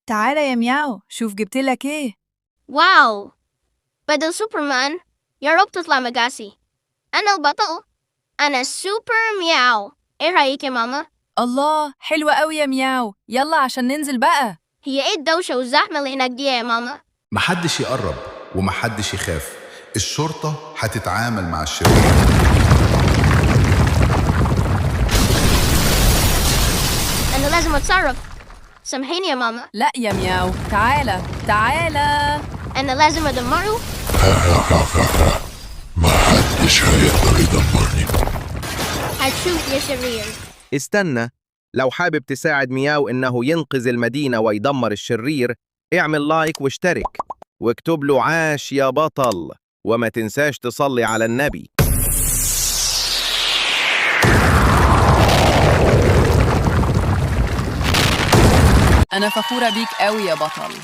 تعالى يا مياو، شوف جبتلك ايه. واو، بدل سوبرمان يا رب تطلع مقاسي. أنا البطل، أنا سوبر مياو. إيه رأيك يا ماما؟ الله، حلوة قوي يا مياو، يلا عشان ننزل بقى. هي إيه الدوشة والزحمة اللي هناك دي يا ماما؟ محدش يقرب ومحدش يخاف، الشرطة هتتعامل مع الشرير. أنا لازم أتصرف. سامحيني يا ماما، لا يا مياو، تعالى تعالى. أنا لازم أدمره. محدش هيقدر يدمرني. هتشوف يا شرير. استنى، لو حابب تساعد مياو إنه ينقذ المدينة ويدمر الشرير، اعمل لايك واشترك واكتب له عاش يا بطل، وما تنساش تصلي على النبي. أنا فخورة بيك قوي يا بطل.